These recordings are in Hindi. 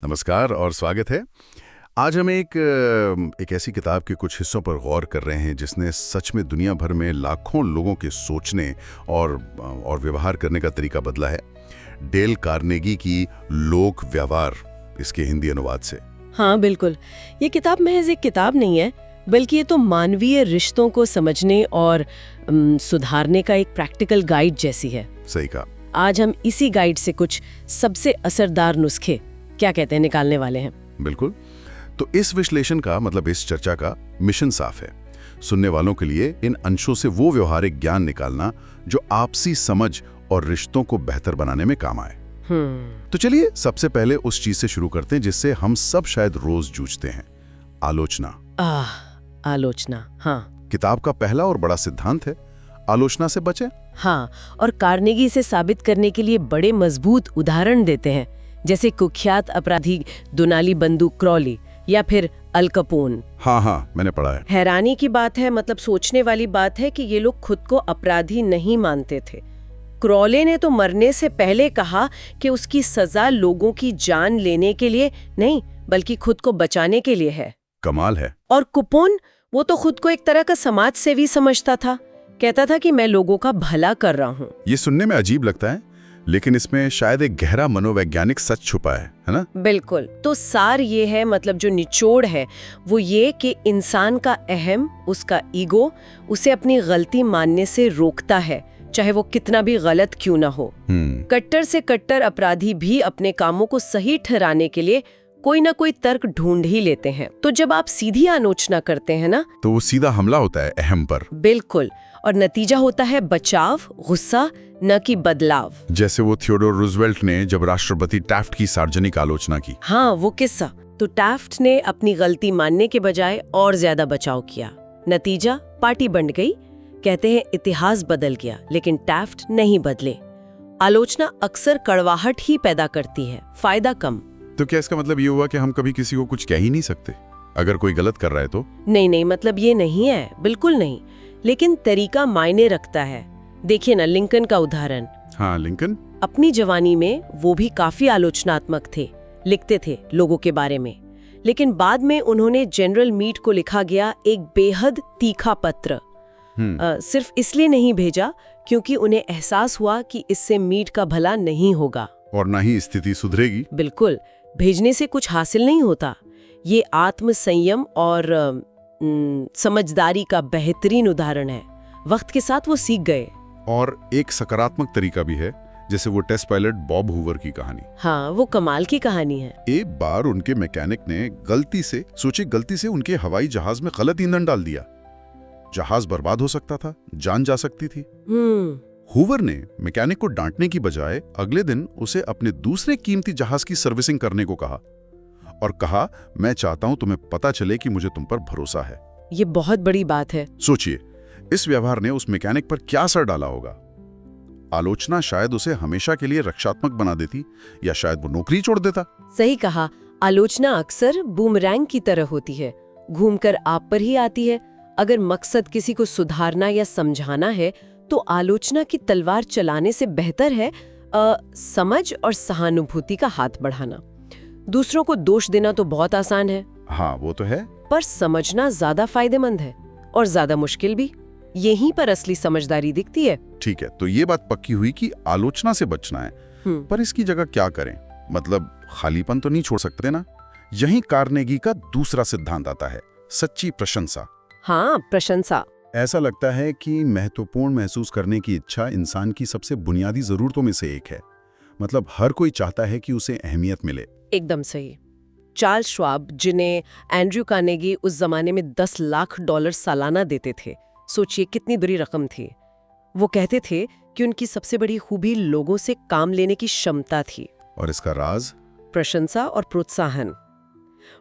नमस्कार और स्वागत है। आज हम एक ऐसी किताब के कुछ हिस्सों पर गौर कर रहे हैं जिसने सच में दुनिया भर में लाखों लोगों के सोचने और व्यवहार करने का तरीका बदला है। डेल कार्नेगी की लोक व्यवहार, इसके हिंदी अनुवाद से। हाँ बिल्कुल, ये किताब महज एक किताब नहीं है, बल्कि ये तो मानवीय रिश्तों को समझने और सुधारने का एक प्रैक्टिकल गाइड जैसी है। सही कहा। आज हम इसी गाइड से कुछ सबसे असरदार नुस्खे क्या कहते हैं निकालने वाले हैं। बिल्कुल। तो इस विश्लेषण का मतलब इस चर्चा का मिशन साफ है, सुनने वालों के लिए इन अंशों से वो व्यवहारिक ज्ञान निकालना जो आपसी समझ और रिश्तों को बेहतर बनाने में काम आए। तो चलिए सबसे पहले उस चीज से शुरू करते हैं जिससे हम सब शायद रोज जूझते हैं, आलोचना। आलोचना, हाँ। किताब का पहला और बड़ा सिद्धांत है, आलोचना से बचें। हाँ, और कार्नेगी इसे साबित करने के लिए बड़े मजबूत उदाहरण देते हैं, जैसे कुख्यात अपराधी दोनाली बंदूक क्रॉली या फिर अल कपोन। हाँ, मैंने पढ़ा है। हैरानी की बात है, मतलब सोचने वाली बात है कि ये लोग खुद को अपराधी नहीं मानते थे। क्रॉले ने तो मरने से पहले कहा कि उसकी सजा लोगों की जान लेने के लिए नहीं, बल्कि खुद को बचाने के लिए है। कमाल है। और कुपोन, वो तो खुद को एक तरह का समाज सेवी समझता था, कहता था कि मैं लोगों का भला कर रहा हूँ। ये सुनने में अजीब लगता है, लेकिन इसमें शायद एक गहरा मनोवैज्ञानिक सच छुपा है ना? बिल्कुल। तो सार ये है, मतलब जो निचोड़ है वो ये कि इंसान का अहम, उसका ईगो उसे अपनी गलती मानने से रोकता है, चाहे वो कितना भी गलत क्यों ना हो। कट्टर से कट्टर अपराधी भी अपने कामों को सही ठहराने के लिए कोई ना कोई तर्क ढूंढ ही लेते हैं। तो जब आप सीधी आलोचना करते हैं ना, तो वो सीधा हमला होता है अहम पर। बिल्कुल, और नतीजा होता है बचाव, गुस्सा, न कि बदलाव। जैसे वो थियोडोर रूजवेल्ट ने जब राष्ट्रपति टैफ्ट की सार्वजनिक आलोचना की। हाँ, वो किस्सा। तो टैफ्ट ने अपनी गलती मानने के बजाय और ज्यादा बचाव किया। नतीजा, पार्टी बंट गई। कहते हैं इतिहास बदल गया, लेकिन टैफ्ट नहीं बदले। आलोचना अक्सर कड़वाहट ही पैदा करती है, फायदा कम। तो क्या इसका मतलब ये हुआ कि हम कभी किसी को कुछ कह ही नहीं सकते अगर कोई गलत कर रहा है तो? नहीं, मतलब ये नहीं है, बिल्कुल नहीं। लेकिन तरीका मायने रखता है। देखिए ना, लिंकन का उदाहरण। हाँ, लिंकन अपनी जवानी में वो भी काफी आलोचनात्मक थे, लिखते थे लोगों के बारे में। लेकिन बाद में उन्होंने जनरल मीट को लिखा गया एक बेहद तीखा पत्र सिर्फ इसलिए नहीं भेजा क्योंकि उन्हें एहसास हुआ कि इससे मीट का भला नहीं होगा और ना ही स्थिति सुधरेगी। बिल्कुल, भेजने से कुछ हासिल नहीं होता। ये आत्म संयम और समझदारी का बेहतरीन उदाहरण है। वक्त के साथ वो सीख गए। और एक सकारात्मक तरीका भी है, जैसे वो टेस्ट पायलट बॉब हूवर की कहानी। हाँ, वो कमाल की कहानी है। एक बार उनके मैकेनिक ने गलती से उनके हवाई जहाज में गलत ईंधन डाल दिया। जहाज बर्बाद हो सकता था, जान जा सकती थी। हूवर ने मैकेनिक को डांटने की बजाय अगले दिन उसे अपने दूसरे कीमती जहाज की सर्विसिंग करने को कहा और कहा, मैं चाहता हूं तुम्हें पता चले कि मुझे तुम पर भरोसा है। ये बहुत बड़ी बात है। सोचिए, इस व्यवहार ने उस मैकेनिक पर क्या असर डाला होगा। आलोचना शायद उसे हमेशा के लिए रक्षात्मक बना देती, या शायद वो नौकरी छोड़ देता। सही कहा। आलोचना अक्सर बूमरैंग की तरह होती है, घूमकर आप पर ही आती है। अगर मकसद किसी को सुधारना या समझाना है तो आलोचना की तलवार चलाने से बेहतर है समझ और सहानुभूति का हाथ बढ़ाना। दूसरों को दोष देना तो बहुत आसान है। हाँ, वो तो है। पर समझना ज्यादा फायदेमंद है और ज्यादा मुश्किल भी। यहीं पर असली समझदारी दिखती है। ठीक है, तो ये बात पक्की हुई कि आलोचना से बचना है, पर इसकी जगह क्या करें? मतलब खालीपन तो नहीं छोड़ सकते ना। यहीं कार्नेगी का दूसरा सिद्धांत आता है, सच्ची प्रशंसा। हाँ, प्रशंसा। ऐसा लगता है कि महत्वपूर्ण महसूस करने की इच्छा इंसान की सबसे बुनियादी जरूरतों में से एक है। मतलब हर कोई चाहता है कि उसे अहमियत मिले। एकदम सही। चार्ल्स श्वाब, जिन्हें एंड्रयू कार्नेगी उस जमाने में $10 लाख सालाना देते थे, सोचिए कितनी बड़ी रकम थी। वो कहते थे कि उनकी सबसे बड़ी खूबी लोगों से काम लेने की क्षमता थी। और इसका राज? प्रशंसा और प्रोत्साहन।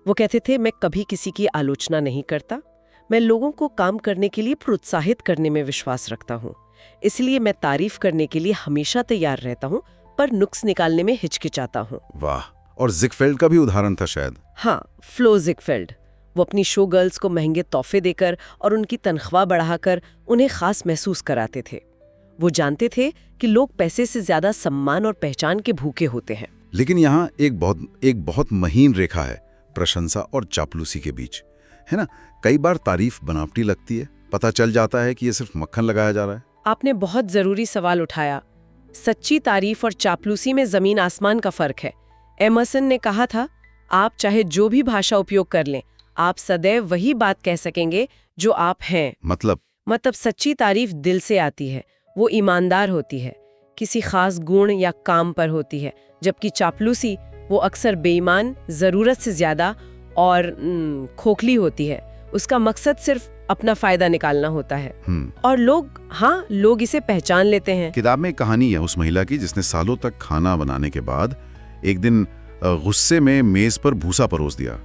वो कहते थे, मैं कभी किसी की आलोचना नहीं करता, मैं लोगों को काम करने के लिए प्रोत्साहित करने में विश्वास रखता हूँ। इसलिए मैं तारीफ करने के लिए हमेशा तैयार रहता हूँ, पर नुक्स निकालने में हिचकिचाता हूँ। वाह। और ज़िगफ्रेल्ड का भी उदाहरण था शायद। हाँ, फ्लो ज़िगफ्रेल्ड। वो अपनी शो गर्ल्स को महंगे तोहफे देकर और उनकी तनख्वाह बढ़ाकर उन्हें खास महसूस कराते थे। वो जानते थे कि लोग पैसे से ज्यादा सम्मान और पहचान के भूखे होते हैं। लेकिन यहाँ एक बहुत महीन रेखा है प्रशंसा और चापलूसी के बीच, है ना। कई बार तारीफ बनावटी लगती है, पता चल जाता है कि ये सिर्फ मक्खन लगाया जा रहा है। आपने बहुत जरूरी सवाल उठाया। सच्ची तारीफ और चापलूसी में जमीन आसमान का फर्क है। एमर्सन ने कहा था, आप चाहे जो भी भाषा उपयोग कर लें, आप सदैव वही बात कह सकेंगे जो आप हैं। मतलब सच्ची तारीफ दिल से आती है, वो ईमानदार होती है, किसी खास गुण या काम पर होती है, जबकि चापलूसी वो अक्सर बेईमान, जरूरत से ज्यादा और खोखली होती है। उसका मकसद सिर्फ अपना फायदा निकालना होता है। और लोग इसे पहचान लेते हैं। किताब में एक कहानी है उस महिला की जिसने सालों तक खाना बनाने के बाद एक दिन गुस्से में मेज पर भूसा परोस दिया।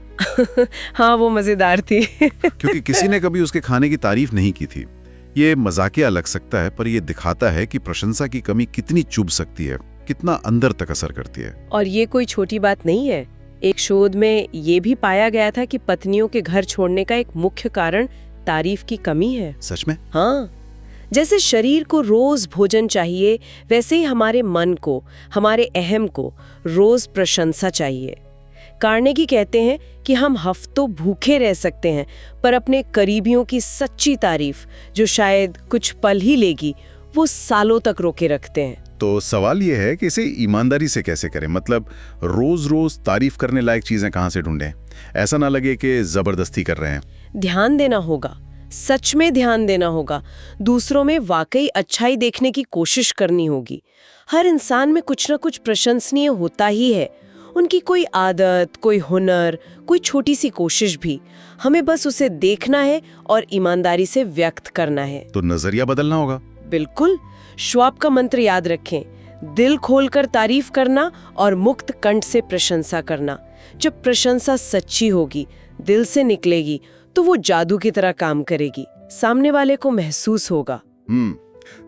हाँ, वो मजेदार थी। क्योंकि किसी ने कभी उसके खाने की तारीफ नहीं की थी। ये मजाकिया लग सकता है, पर ये दिखाता है कि प्रशंसा की कमी कितनी चुभ सकती है, कितना अंदर तक असर करती है। और ये कोई छोटी बात नहीं है। एक शोध में ये भी पाया गया था कि पत्नियों के घर छोड़ने का एक मुख्य कारण तारीफ की कमी है। सच में? हाँ, जैसे शरीर को रोज भोजन चाहिए, वैसे ही हमारे मन को, हमारे अहम को रोज प्रशंसा चाहिए। कार्नेगी कहते हैं कि हम हफ्तों भूखे रह सकते हैं, पर अपने करीबियों की सच्ची तारीफ, जो शायद कुछ पल ही लेगी, वो सालों तक रोके रखते हैं। तो सवाल ये है कि इसे ईमानदारी से कैसे करें? मतलब रोज रोज तारीफ करने लायक चीजें कहाँ से ढूंढें? ऐसा ना लगे कि जबरदस्ती कर रहे हैं। ध्यान देना होगा, सच में ध्यान देना होगा। दूसरों में वाकई अच्छाई देखने की कोशिश करनी होगी। हर इंसान में कुछ ना कुछ प्रशंसनीय होता ही है। उनकी कोई आदत, कोई हुनर, कोई छोटी सी कोशिश भी। हमें बस उसे देखना है और ईमानदारी से व्यक्त करना है। तो नजरिया बदलना होगा। बिल्कुल। श्वाब का मंत्र याद रखें, दिल खोलकर तारीफ करना और मुक्त कंठ से प्रशंसा करना। जब प्रशंसा सच्ची होगी, दिल से निकलेगी, तो वो जादू की तरह काम करेगी। सामने वाले को महसूस होगा।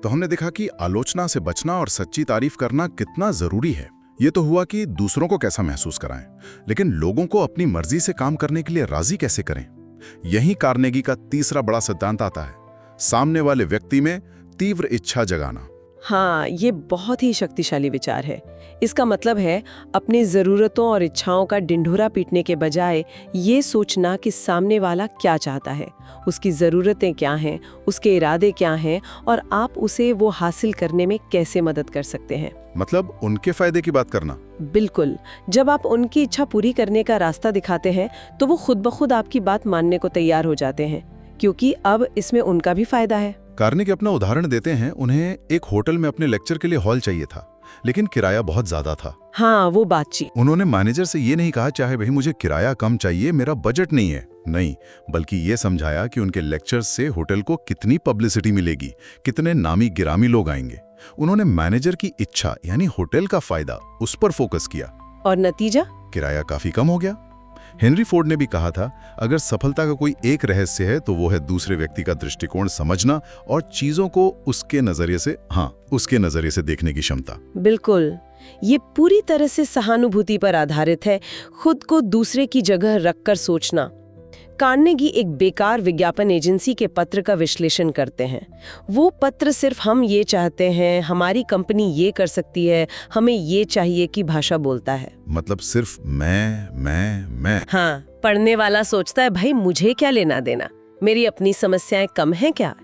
तो हमने देखा कि आलोचना से बचना और सच्ची तारीफ करना कितना जरूरी है। ये तो हुआ कि दूसरों को कैसा महसूस कराएं, लेकिन लोगों को अपनी मर्जी से काम करने के लिए राजी कैसे करें? यही कार्नेगी का तीसरा बड़ा सिद्धांत आता है, सामने वाले व्यक्ति में तीव्र इच्छा जगाना। हाँ, ये बहुत ही शक्तिशाली विचार है। इसका मतलब है अपनी ज़रूरतों और इच्छाओं का ढिंढोरा पीटने के बजाय ये सोचना कि सामने वाला क्या चाहता है, उसकी ज़रूरतें क्या हैं, उसके इरादे क्या हैं और आप उसे वो हासिल करने में कैसे मदद कर सकते हैं। मतलब उनके फायदे की बात करना। बिल्कुल। जब आप उनकी इच्छा पूरी करने का रास्ता दिखाते हैं, तो वो खुद ब खुद आपकी बात मानने को तैयार हो जाते हैं, क्योंकि अब इसमें उनका भी फायदा है। कार्नेगी अपना उदाहरण देते हैं। उन्हें एक होटल में अपने लेक्चर के लिए हॉल चाहिए था, लेकिन किराया बहुत ज्यादा था। हाँ, वो बातचीत। उन्होंने मैनेजर से ये नहीं कहा, चाहे भाई मुझे किराया कम चाहिए, मेरा बजट नहीं है। नहीं, बल्कि ये समझाया कि उनके लेक्चर से होटल को कितनी पब्लिसिटी मिलेगी, कितने नामी गिरामी लोग आएंगे। उन्होंने मैनेजर की इच्छा यानी होटल का फायदा, उस पर फोकस किया। और नतीजा? किराया काफी कम हो गया। हेनरी फोर्ड ने भी कहा था, अगर सफलता का कोई एक रहस्य है तो वो है दूसरे व्यक्ति का दृष्टिकोण समझना और चीजों को उसके नजरिए से देखने की क्षमता। बिल्कुल। ये पूरी तरह से सहानुभूति पर आधारित है, खुद को दूसरे की जगह रखकर सोचना। कार्नेगी एक बेकार विज्ञापन एजेंसी के पत्र का विश्लेषण करते हैं। वो पत्र सिर्फ हम ये चाहते हैं, हमारी कंपनी ये कर सकती है, हमें ये चाहिए की भाषा बोलता है। मतलब सिर्फ मैं। हाँ, पढ़ने वाला सोचता है, भाई मुझे क्या लेना देना, मेरी अपनी समस्याएं कम हैं क्या?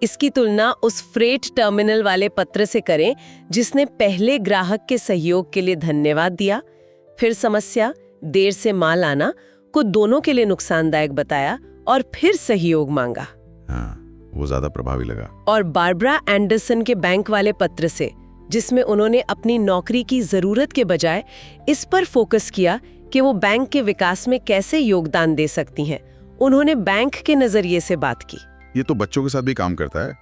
इसकी तुलना उस फ्रेट टर्मिनल वाले पत्र से करें जिसने पहले ग्राहक के सहयोग के लिए धन्यवाद दिया, फिर समस्या, देर से माल आना को दोनों के लिए नुकसानदायक बताया और फिर सहयोग मांगा। हाँ, वो ज्यादा प्रभावी लगा। और बारबरा एंडरसन के बैंक वाले पत्र से, जिसमें उन्होंने अपनी नौकरी की जरूरत के बजाय इस पर फोकस किया कि वो बैंक के विकास में कैसे योगदान दे सकती हैं। उन्होंने बैंक के नजरिए से बात की। ये तो बच्चों के साथ भी काम करता है।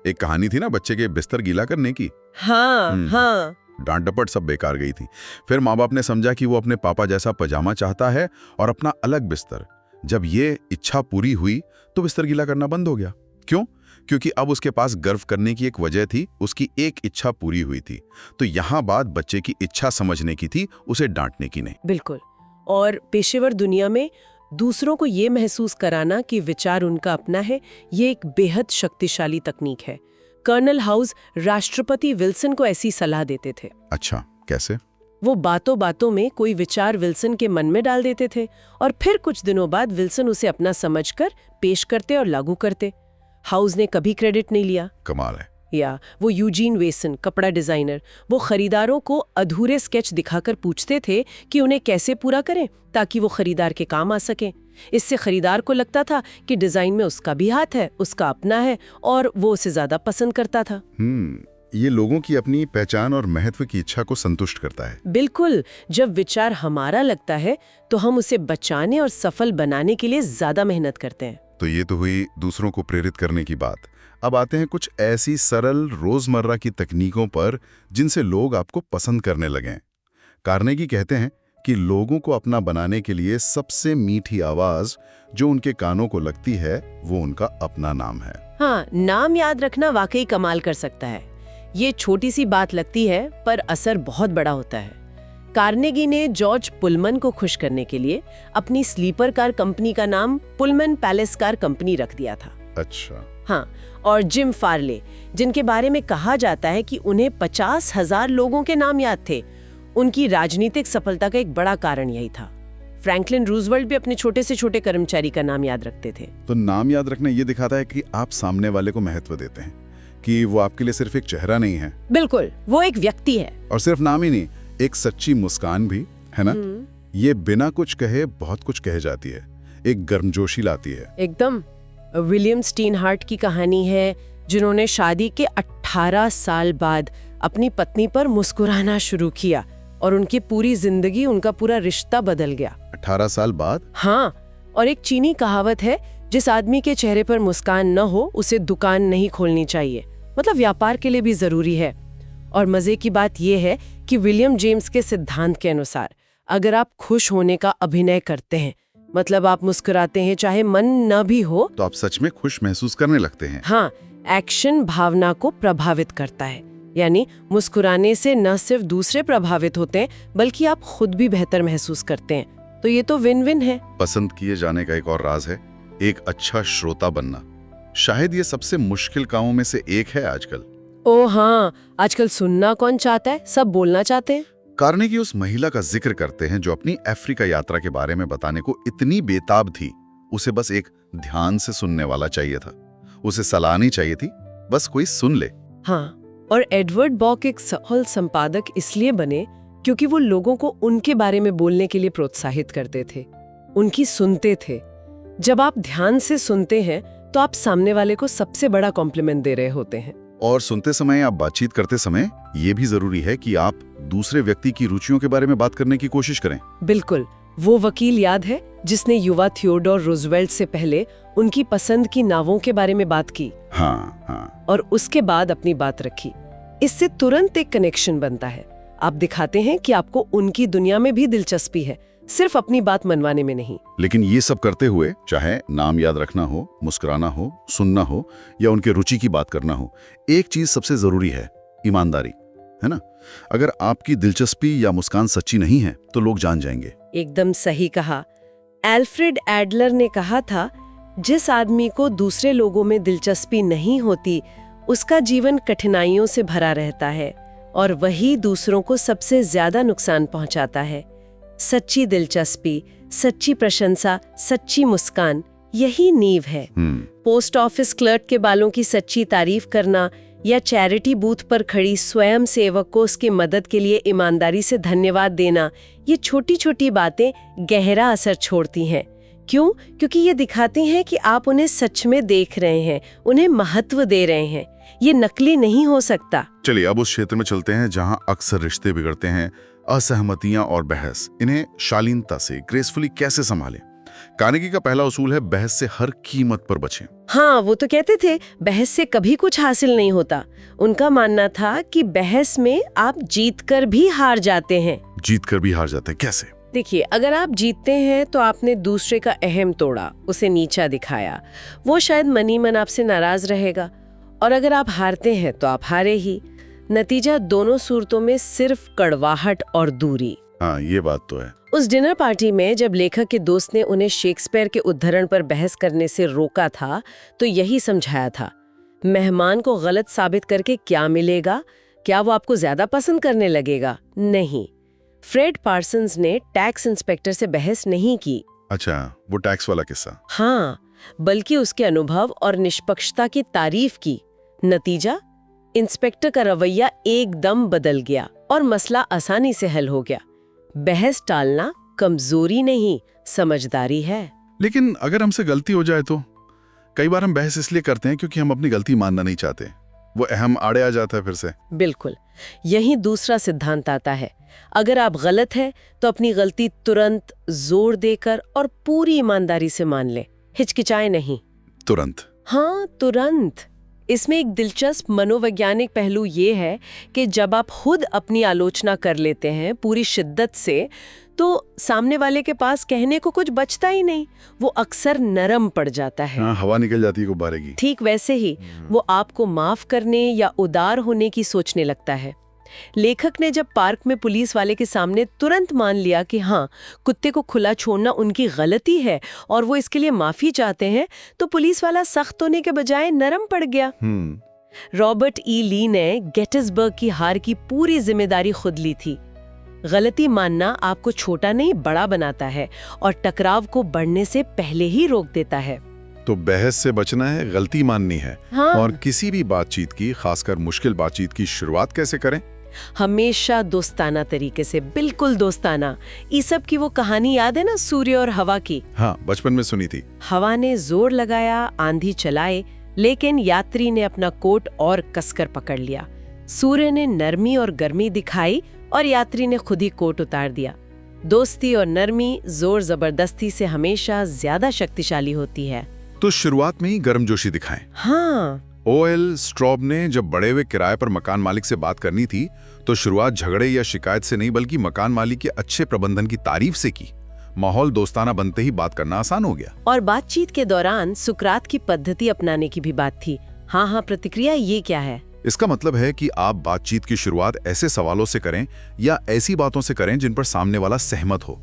एक कहानी थी ना बच्चे के बिस्तर गीला करने की। हाँ। डांट डपट सब बेकार गई थी। फिर माँ बाप ने समझा कि वो अपने पापा जैसा पजामा चाहता है और अपना अलग बिस्तर। जब ये इच्छा पूरी हुई तो बिस्तर गीला करना बंद हो गया। क्यों? क्योंकि अब उसके पास गर्व करने की एक वजह थी, उसकी एक इच्छा पूरी हुई थी। तो यहाँ बात बच्चे की इच्छा समझने की थी, उसे डांटने की नहीं। बिल्कुल। और पेशेवर दुनिया में दूसरों को ये महसूस कराना कि विचार उनका अपना है, ये एक बेहद शक्तिशाली तकनीक है। कर्नल हाउस राष्ट्रपति विल्सन को ऐसी सलाह देते थे। अच्छा, कैसे? वो बातों बातों में कोई विचार विल्सन के मन में डाल देते थे और फिर कुछ दिनों बाद विल्सन उसे अपना समझकर पेश करते और लागू करते। हाउस ने कभी क्रेडिट नहीं लिया। कमाल है। या वो यूजीन वेसन, कपड़ा डिजाइनर, वो खरीदारों को अधूरे स्केच दिखाकर पूछते थे कि उन्हें कैसे पूरा करें ताकि वो खरीदार के काम आ सके। इससे खरीदार को लगता था कि डिजाइन में उसका भी हाथ है, उसका अपना है और वो उसे ज्यादा पसंद करता था। ये लोगों की अपनी पहचान और महत्व की इच्छा को संतुष्ट करता है। बिल्कुल, जब विचार हमारा लगता है तो हम उसे बचाने और सफल बनाने के लिए ज्यादा मेहनत करते हैं। तो ये तो हुई दूसरों को प्रेरित करने की बात। अब आते हैं कुछ ऐसी सरल रोजमर्रा की तकनीकों पर जिनसे लोग आपको पसंद करने लगें। कार्नेगी कहते हैं कि लोगों को अपना बनाने के लिए सबसे मीठी आवाज जो उनके कानों को लगती है वो उनका अपना नाम है। हाँ, नाम याद रखना वाकई कमाल कर सकता है। ये छोटी सी बात लगती है पर असर बहुत बड़ा होता है। कार्नेगी ने जॉर्ज पुलमन को खुश करने के लिए अपनी स्लीपर कार कंपनी का नाम पुलमन पैलेस कार कंपनी रख दिया था। अच्छा। हाँ, और जिम फार्ले, जिनके बारे में कहा जाता है कि उन्हें 50,000 लोगों के नाम याद थे, उनकी राजनीतिक सफलता का एक बड़ा कारण यही था। फ्रैंकलिन रूजवेल्ट भी अपने छोटे से छोटे कर्मचारी का नाम याद रखते थे। तो नाम याद रखना ये दिखाता है कि आप सामने वाले को महत्व देते हैं, कि वो आपके लिए सिर्फ एक चेहरा नहीं है। बिल्कुल, वो एक व्यक्ति है। और सिर्फ नाम ही नहीं, एक सच्ची मुस्कान भी है ना। ये बिना कुछ कहे बहुत कुछ कह जाती है, एक गर्मजोशी लाती है। एकदम। विलियम स्टीनहार्ट की कहानी है, जिन्होंने शादी के 18 साल बाद अपनी पत्नी पर मुस्कुराना शुरू किया और उनकी पूरी जिंदगी, उनका पूरा रिश्ता बदल गया। 18 साल बाद? हाँ, और एक चीनी कहावत है, जिस आदमी के चेहरे पर मुस्कान न हो उसे दुकान नहीं खोलनी चाहिए। मतलब व्यापार के लिए भी जरूरी है। और मजे की बात यह है कि विलियम जेम्स के सिद्धांत के अनुसार अगर आप खुश होने का अभिनय करते हैं, मतलब आप मुस्कुराते हैं चाहे मन न भी हो, तो आप सच में खुश महसूस करने लगते हैं। हाँ, एक्शन भावना को प्रभावित करता है। यानी मुस्कुराने से न सिर्फ दूसरे प्रभावित होते हैं बल्कि आप खुद भी बेहतर महसूस करते हैं। तो ये तो विन विन है। पसंद किए जाने का एक और राज है एक अच्छा श्रोता बनना। शायद ये सबसे मुश्किल कामों में से एक है आजकल। ओ हाँ, आजकल सुनना कौन चाहता है, सब बोलना चाहते हैं। कार्नेगी उस महिला का जिक्र करते हैं जो अपनी अफ्रीका यात्रा के बारे में बताने को इतनी बेताब थी, उसे बस एक ध्यान से सुनने वाला चाहिए था। उसे सलाह नहीं चाहिए थी, बस कोई सुन ले। हाँ, और एडवर्ड बॉक एक सफल संपादक इसलिए बने क्योंकि वो लोगों को उनके बारे में बोलने के लिए प्रोत्साहित करते थे, उनकी सुनते थे। जब आप ध्यान से सुनते हैं तो आप सामने वाले को सबसे बड़ा कॉम्प्लीमेंट दे रहे होते हैं। और सुनते समय या बातचीत करते समय ये भी जरूरी है कि आप दूसरे व्यक्ति की रुचियों के बारे में बात करने की कोशिश करें। बिल्कुल, वो वकील याद है जिसने युवा थियोडोर रूजवेल्ट से पहले उनकी पसंद की नावों के बारे में बात की। हाँ, हाँ। और उसके बाद अपनी बात रखी। इससे तुरंत एक कनेक्शन बनता है। आप दिखाते हैं कि आपको उनकी दुनिया में भी दिलचस्पी है, सिर्फ अपनी बात मनवाने में नहीं। लेकिन ये सब करते हुए, चाहे नाम याद रखना हो, मुस्कुराना हो, सुनना हो या उनके रुचि की बात करना हो, एक चीज सबसे जरूरी है, ईमानदारी, है ना। अगर आपकी दिलचस्पी या मुस्कान सच्ची नहीं है तो लोग जान जाएंगे। एकदम सही कहा। एल्फ्रेड एडलर ने कहा था, जिस आदमी को दूसरे लोगों में दिलचस्पी नहीं होती उसका जीवन कठिनाइयों से भरा रहता है और वही दूसरों को सबसे ज्यादा नुकसान पहुंचाता है। सच्ची दिलचस्पी, सच्ची प्रशंसा, सच्ची मुस्कान, यही नींव है। पोस्ट ऑफिस क्लर्क के बालों की सच्ची तारीफ करना या चैरिटी बूथ पर खड़ी स्वयं सेवक को उसकी मदद के लिए ईमानदारी से धन्यवाद देना, ये छोटी छोटी बातें गहरा असर छोड़ती हैं। क्यों? क्योंकि ये दिखाती हैं कि आप उन्हें सच में देख रहे हैं, उन्हें महत्व दे रहे हैं। ये नकली नहीं हो सकता। चलिए अब उस क्षेत्र में चलते हैं जहां अक्सर रिश्ते बिगड़ते हैं, असहमतियां और बहस। इन्हें शालीनता से, ग्रेसफुली कैसे संभालें? कार्नेगी का पहला उसूल है, बहस से हर कीमत पर बचें। हाँ, वो तो कहते थे बहस से कभी कुछ हासिल नहीं होता। उनका मानना था कि बहस में आप जीत कर भी हार जाते हैं। जीत कर भी हार जाते हैं कैसे? देखिए, अगर आप जीतते हैं तो आपने दूसरे का अहम तोड़ा, उसे नीचा दिखाया, वो शायद मनी मन आपसे नाराज रहेगा। और अगर आप हारते हैं तो आप हारे ही। नतीजा दोनों सूरतों में सिर्फ कड़वाहट और दूरी। हाँ, ये बात तो है। उस डिनर पार्टी में जब लेखक के दोस्त ने उन्हें शेक्सपियर के उद्धरण पर बहस करने से रोका था तो यही समझाया था, मेहमान को गलत साबित करके क्या मिलेगा? क्या वो आपको ज्यादा पसंद करने लगेगा? नहीं, फ्रेड पार्सन्स ने टैक्स इंस्पेक्टर से बहस नहीं की। अच्छा, वो टैक्स वाला किस्सा। हाँ, बल्कि उसके अनुभव और निष्पक्षता की तारीफ की। नतीजा, इंस्पेक्टर का रवैया एकदम बदल गया और मसला आसानी से हल हो गया। बहस टालना कमजोरी नहीं, समझदारी है। लेकिन अगर हमसे गलती हो जाए तो? कई बार हम बहस इसलिए करते हैं क्योंकि हम अपनी गलती मानना नहीं चाहते। वो अहम आड़े आ जाता है फिर से। बिल्कुल, यही दूसरा सिद्धांत आता है। अगर आप गलत हैं तो अपनी गलती तुरंत जोर देकर और पूरी ईमानदारी से मान लें, हिचकिचाए नहीं। तुरंत? हाँ, तुरंत। इसमें एक दिलचस्प मनोवैज्ञानिक पहलू ये है कि जब आप खुद अपनी आलोचना कर लेते हैं पूरी शिद्दत से, तो सामने वाले के पास कहने को कुछ बचता ही नहीं, वो अक्सर नरम पड़ जाता है। हाँ, हवा निकल जाती है गुब्बारे की। ठीक वैसे ही वो आपको माफ करने या उदार होने की सोचने लगता है। लेखक ने जब पार्क में पुलिस वाले के सामने तुरंत मान लिया कि हाँ, कुत्ते को खुला छोड़ना उनकी गलती है और वो इसके लिए माफी चाहते हैं, तो पुलिस वाला सख्त होने के बजाय नरम पड़ गया। रॉबर्ट ई ली ने गेटिसबर्ग की हार की पूरी जिम्मेदारी खुद ली थी। गलती मानना आपको छोटा नहीं बड़ा बनाता है और टकराव को बढ़ने से पहले ही रोक देता है। तो बहस से बचना है, गलती माननी है। हाँ। और किसी भी बातचीत की, खासकर मुश्किल बातचीत की शुरुआत कैसे करें? हमेशा दोस्ताना तरीके से, बिल्कुल दोस्ताना। ईसब की वो कहानी याद है ना, सूर्य और हवा की? हाँ, बचपन में सुनी थी। हवा ने जोर लगाया, आंधी चलाए, लेकिन यात्री ने अपना कोट और कसकर पकड़ लिया। सूर्य ने नरमी और गर्मी दिखाई और यात्री ने खुद ही कोट उतार दिया। दोस्ती और नरमी जोर जबरदस्ती से हमेशा ज्यादा शक्तिशाली होती है। तो शुरुआत में ही गर्मजोशी दिखाएं। हाँ। ओएल स्ट्रॉब ने जब बढ़े हुए किराए पर मकान मालिक से बात करनी थी, तो शुरुआत झगड़े या शिकायत से नहीं बल्कि मकान मालिक के अच्छे प्रबंधन की तारीफ से की। माहौल दोस्ताना बनते ही बात करना आसान हो गया। और बातचीत के दौरान सुकरात की पद्धति अपनाने की भी बात थी। हाँ हाँ प्रतिक्रिया, ये क्या है? इसका मतलब है कि आप बातचीत की शुरुआत ऐसे सवालों से करें या ऐसी बातों से करें जिन पर सामने वाला सहमत हो।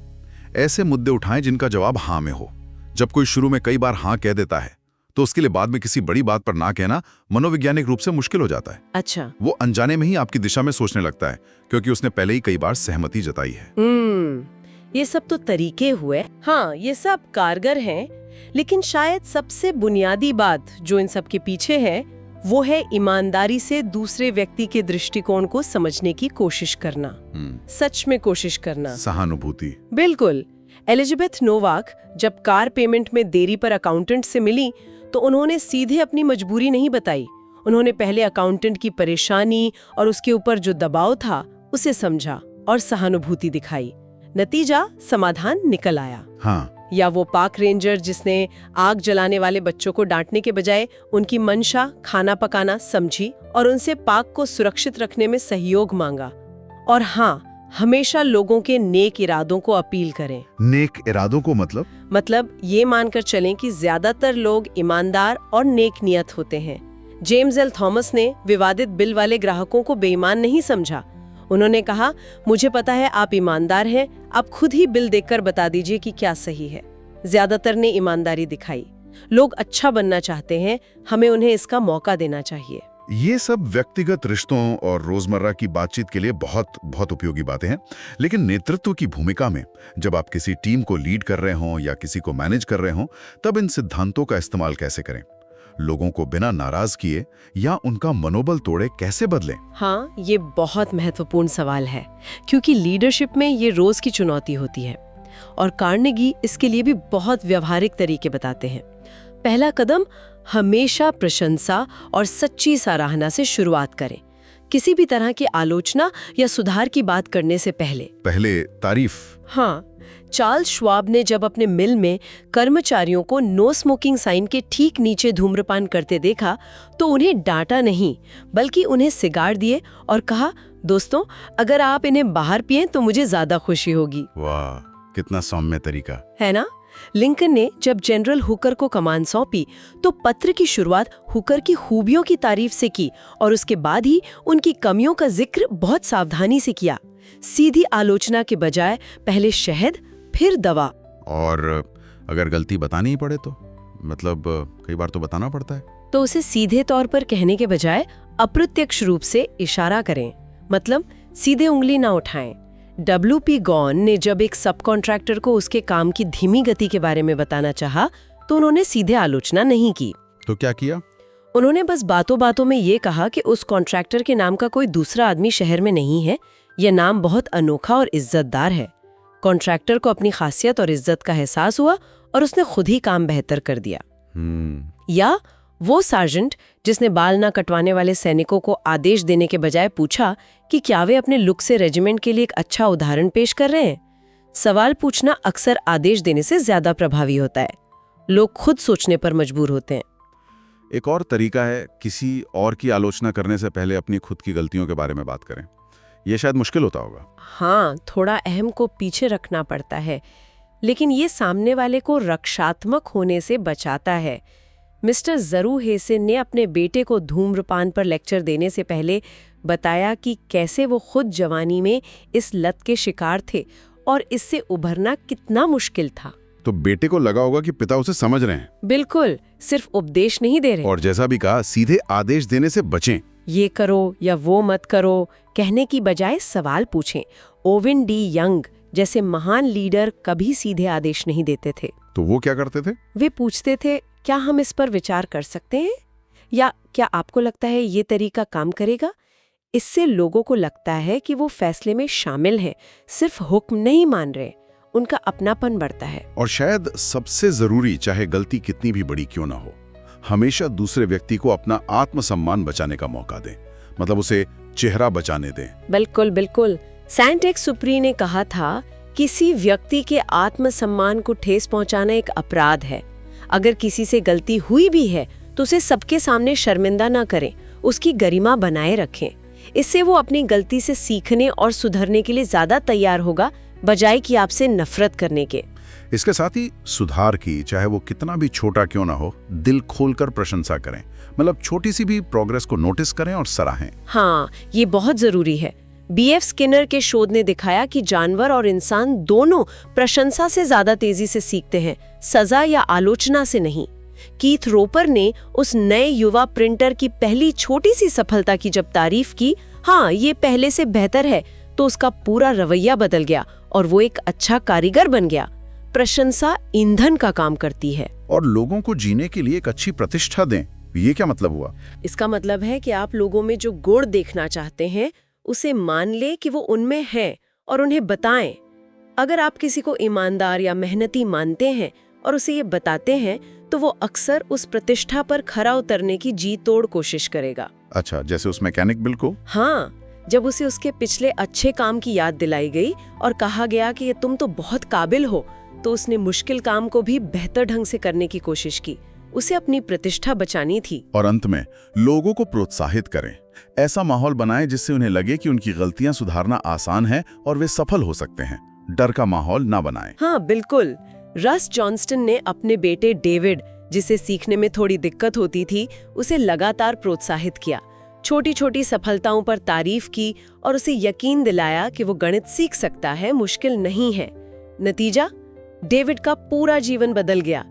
ऐसे मुद्दे उठाएं जिनका जवाब हाँ में हो। जब कोई शुरू में कई बार हाँ कह देता है, तो उसके लिए बाद में किसी बड़ी बात पर ना कहना मनोवैज्ञानिक रूप से मुश्किल हो जाता है। अच्छा। वो अनजाने में ही आपकी दिशा में सोचने लगता है, क्योंकि उसने पहले ही कई बार सहमति जताई है। ये सब तो तरीके हुए। हाँ, ये सब कारगर हैं, लेकिन शायद सबसे बुनियादी बात जो इन सब के पीछे है, वो है ईमानदारी से दूसरे व्यक्ति के दृष्टिकोण को समझने की कोशिश करना। सच में कोशिश करना। सहानुभूति। बिल्कुल। एलिजाबेथ नोवाक जब कार पेमेंट में देरी पर अकाउंटेंट से मिली, तो उन्होंने सीधे अपनी मजबूरी नहीं बताई। उन्होंने पहले अकाउंटेंट की परेशानी और उसके ऊपर जो दबाव था उसे समझा और सहानुभूति दिखाई। नतीजा, समाधान निकल आया। हाँ। या वो पार्क रेंजर जिसने आग जलाने वाले बच्चों को डांटने के बजाय उनकी मंशा खाना पकाना समझी और उनसे पार्क को सुरक्षित रखने में सहयोग मांगा। और हाँ, हमेशा लोगों के नेक इरादों को अपील करें। नेक इरादों को मतलब ये मानकर चलें कि ज्यादातर लोग ईमानदार और नेक नियत होते हैं। जेम्स एल थॉमस ने विवादित बिल वाले ग्राहकों को बेईमान नहीं समझा। उन्होंने कहा, मुझे पता है आप ईमानदार हैं, आप खुद ही बिल देखकर बता दीजिए कि क्या सही है। ज्यादातर ने ईमानदारी दिखाई। लोग अच्छा बनना चाहते हैं, हमें उन्हें इसका मौका देना चाहिए। ये सब व्यक्तिगत रिश्तों और रोजमर्रा की बातचीत के लिए बहुत बहुत उपयोगी बातें हैं। लेकिन नेतृत्व की भूमिका में, जब आप किसी टीम को लीड कर रहे हों या किसी को मैनेज कर रहे हों, तब इन सिद्धांतों का इस्तेमाल कैसे करें? लोगों को बिना नाराज किए या उनका मनोबल तोड़े कैसे बदलें? हाँ, ये बहुत महत्वपूर्ण सवाल है, क्योंकि लीडरशिप में ये रोज की चुनौती होती है और कार्नेगी इसके लिए भी बहुत व्यवहारिक तरीके बताते हैं। पहला कदम, हमेशा प्रशंसा और सच्ची सराहना से शुरुआत करें। किसी भी तरह की आलोचना या सुधार की बात करने से पहले तारीफ। हाँ, चार्ल्स श्वाब ने जब अपने मिल में कर्मचारियों को नो स्मोकिंग साइन के ठीक नीचे धूम्रपान करते देखा, तो उन्हें डांटा नहीं बल्कि उन्हें सिगार दिए और कहा, दोस्तों, अगर आप इन्हें बाहर पिए तो मुझे ज्यादा खुशी होगी। वाह, कितना सौम्य तरीका है ना? लिंकन ने जब जनरल हुकर को कमान सौंपी, तो पत्र की शुरुआत हुकर की खूबियों की तारीफ से की और उसके बाद ही उनकी कमियों का जिक्र बहुत सावधानी से किया। सीधी आलोचना के बजाय पहले शहद फिर दवा। और अगर गलती बतानी ही पड़े तो मतलब कई बार तो बताना पड़ता है, तो उसे सीधे तौर पर कहने के बजाय अप्रत्यक्ष रूप से इशारा करें। मतलब सीधे उंगली ना उठाएं, WP गॉन ने जब एक सब कॉन्ट्रैक्टर को उसके काम की धीमी गति के बारे में बताना चाहा, तो उन्होंने सीधे आलोचना नहीं की। तो क्या किया? उन्होंने बस बातों बातों में ये कहा कि उस कॉन्ट्रैक्टर के नाम का कोई दूसरा आदमी शहर में नहीं है, यह नाम बहुत अनोखा और इज्जतदार है। कॉन्ट्रैक्टर को अपनी खासियत और इज्जत का एहसास हुआ और उसने खुद ही काम बेहतर कर दिया। या वो सार्जेंट जिसने बाल ना कटवाने वाले सैनिकों को आदेश देने के बजाय पूछा कि क्या वे अपने लुक से रेजिमेंट के लिए एक अच्छा उदाहरण पेश कर रहे हैं। सवाल पूछना अक्सर आदेश देने से ज्यादा प्रभावी होता है। लोग खुद सोचने पर मजबूर होते हैं। एक और तरीका है किसी और की आलोचना करने से पहले अपनी खुद की गलतियों के बारे में बात करें। यह शायद मुश्किल होता होगा। हाँ, थोड़ा अहम को पीछे रखना पड़ता है, लेकिन ये सामने वाले को रक्षात्मक होने से बचाता है। मिस्टर जरू हेसन ने अपने बेटे को धूम्रपान पर लेक्चर देने से पहले बताया कि कैसे वो खुद जवानी में इस लत के शिकार थे और इससे उभरना कितना मुश्किल था। तो बेटे को लगा होगा कि पिता उसे समझ रहे हैं। बिल्कुल, सिर्फ उपदेश नहीं दे रहे। और जैसा भी कहा, सीधे आदेश देने से बचें। ये करो या वो मत करो कहने की बजाय सवाल पूछें। ओवेन डी यंग जैसे महान लीडर कभी सीधे आदेश नहीं देते थे। तो वो क्या करते थे? वे पूछते थे, क्या हम इस पर विचार कर सकते हैं, या क्या आपको लगता है ये तरीका काम करेगा? इससे लोगों को लगता है कि वो फैसले में शामिल हैं, सिर्फ हुक्म नहीं मान रहे। उनका अपनापन बढ़ता है। और शायद सबसे जरूरी, चाहे गलती कितनी भी बड़ी क्यों ना हो, हमेशा दूसरे व्यक्ति को अपना आत्मसम्मान बचाने का मौका दें। मतलब उसे चेहरा बचाने दें। बिल्कुल बिल्कुल। सेंट एक्सुपरी ने कहा था, किसी व्यक्ति के आत्मसम्मान को ठेस पहुंचाना एक अपराध है। अगर किसी से गलती हुई भी है तो उसे सबके सामने शर्मिंदा ना करें, उसकी गरिमा बनाए रखें। इससे वो अपनी गलती से सीखने और सुधरने के लिए ज्यादा तैयार होगा, बजाय कि आपसे नफरत करने के। इसके साथ ही सुधार की, चाहे वो कितना भी छोटा क्यों ना हो, दिल खोलकर प्रशंसा करें। मतलब छोटी सी भी प्रोग्रेस को नोटिस करें और सराहें। हाँ, ये बहुत जरूरी है। BF स्किनर के शोध ने दिखाया कि जानवर और इंसान दोनों प्रशंसा से ज्यादा तेजी से सीखते हैं, सजा या आलोचना से नहीं। कीथ रोपर ने उस नए युवा प्रिंटर की पहली छोटी सी सफलता की जब तारीफ की, हाँ ये पहले से बेहतर है, तो उसका पूरा रवैया बदल गया और वो एक अच्छा कारीगर बन गया। प्रशंसा ईंधन का काम करती है। और लोगों को जीने के लिए एक अच्छी प्रतिष्ठा दें। ये क्या मतलब हुआ? इसका मतलब है कि आप लोगों में जो गुण देखना चाहते हैं उसे मान ले कि वो उनमें है और उन्हें बताएं। अगर आप किसी को ईमानदार या मेहनती मानते हैं और उसे ये बताते हैं, तो वो अक्सर उस प्रतिष्ठा पर खरा उतरने की जी तोड़ कोशिश करेगा। अच्छा, जैसे उस मैकेनिक बिल को? हाँ, जब उसे उसके पिछले अच्छे काम की याद दिलाई गई और कहा गया कि ये तुम तो बहुत काबिल हो, तो उसने मुश्किल काम को भी बेहतर ढंग से करने की कोशिश की। उसे अपनी प्रतिष्ठा बचानी थी। और अंत में लोगों को प्रोत्साहित करें। ऐसा माहौल बनाएं जिससे उन्हें लगे कि उनकी गलतियां सुधारना आसान है और वे सफल हो सकते हैं। डर का माहौल ना बनाएं। हाँ बिल्कुल। रस जॉन्स्टन ने अपने बेटे डेविड, जिसे सीखने में थोड़ी दिक्कत होती थी, उसे लगातार प्रोत्साहित किया। छोटी छोटी सफलताओं पर तारीफ की और उसे यकीन दिलाया कि वो गणित सीख सकता है, मुश्किल नहीं है। नतीजा, डेविड का पूरा जीवन बदल गया।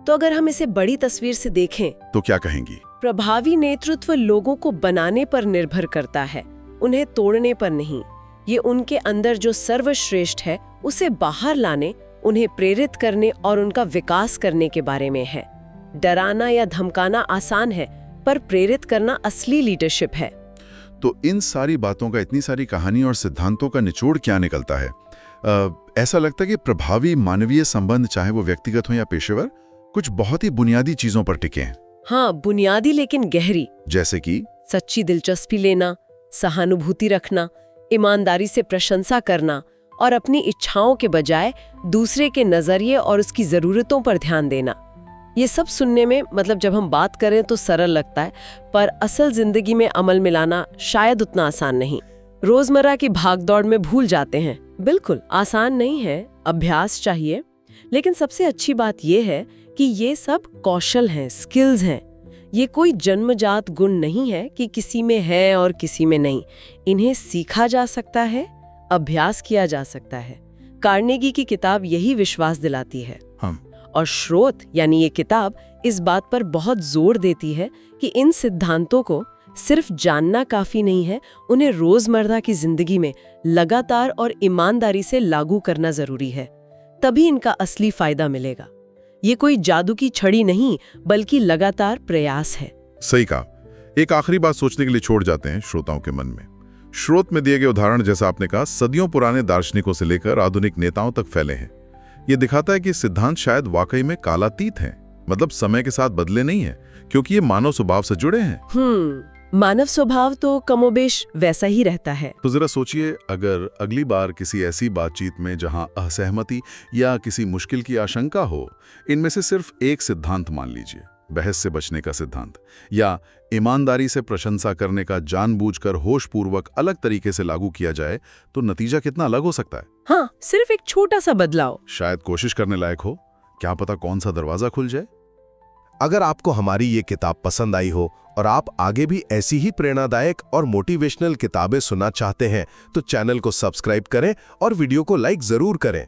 तो अगर हम इसे बड़ी तस्वीर से देखें तो क्या कहेंगी? प्रभावी नेतृत्व लोगों को बनाने पर निर्भर करता है, उन्हें तोड़ने पर नहीं। ये उनके अंदर जो सर्वश्रेष्ठ है उसे बाहर लाने, उन्हें प्रेरित करने और उनका विकास करने के बारे में है। डराना या धमकाना आसान है, पर प्रेरित करना असली लीडरशिप है। तो इन सारी बातों का, इतनी सारी कहानी और सिद्धांतों का निचोड़ क्या निकलता है? ऐसा लगता है कि प्रभावी मानवीय संबंध, चाहे वो व्यक्तिगत हो या पेशेवर, कुछ बहुत ही बुनियादी चीजों पर टिके हैं। हाँ, बुनियादी लेकिन गहरी। जैसे कि सच्ची दिलचस्पी लेना, सहानुभूति रखना, ईमानदारी से प्रशंसा करना और अपनी इच्छाओं के बजाय दूसरे के नजरिए और उसकी जरूरतों पर ध्यान देना। ये सब सुनने में, मतलब जब हम बात करें तो सरल लगता है, पर असल जिंदगी में अमल मिलाना शायद उतना आसान नहीं। रोजमर्रा की भागदौड़ में भूल जाते हैं। बिल्कुल आसान नहीं है, अभ्यास चाहिए। लेकिन सबसे अच्छी बात यह है कि ये सब कौशल हैं, स्किल्स हैं। ये कोई जन्मजात गुण नहीं है कि किसी में है और किसी में नहीं। इन्हें सीखा जा सकता है, अभ्यास किया जा सकता है। कार्नेगी की किताब यही विश्वास दिलाती है। और स्रोत यानी ये किताब इस बात पर बहुत जोर देती है कि इन सिद्धांतों को सिर्फ जानना काफी नहीं है, उन्हें रोजमर्रा की जिंदगी में लगातार और ईमानदारी से लागू करना जरूरी है। तभी इनका असली फायदा मिलेगा। ये कोई जादू की छड़ी नहीं, बल्कि लगातार प्रयास है। सही कहा। एक आखिरी बात सोचने के लिए छोड़ जाते हैं श्रोताओं के मन में। स्रोत में दिए गए उदाहरण, जैसा आपने कहा, सदियों पुराने दार्शनिकों से लेकर आधुनिक नेताओं तक फैले हैं। ये दिखाता है कि सिद्धांत शायद वाकई में कालातीत हैं, मतलब समय के साथ बदले नहीं है, क्योंकि ये मानव स्वभाव से जुड़े हैं। मानव स्वभाव तो कमोबेश वैसा ही रहता है। तो जरा सोचिए, अगर अगली बार किसी ऐसी बातचीत में जहां असहमति या किसी मुश्किल की आशंका हो, इनमें से सिर्फ एक सिद्धांत मान लीजिए, बहस से बचने का सिद्धांत, या ईमानदारी से प्रशंसा करने का जानबूझकर होशपूर्वक अलग तरीके से लागू किया जाए, तो नतीजा कितना अलग हो सकता है। हाँ, सिर्फ एक छोटा सा बदलाव शायद कोशिश करने लायक हो। क्या पता कौन सा दरवाजा खुल जाए। अगर आपको हमारी ये किताब पसंद आई हो और आप आगे भी ऐसी ही प्रेरणादायक और मोटिवेशनल किताबें सुनना चाहते हैं, तो चैनल को सब्सक्राइब करें और वीडियो को लाइक जरूर करें।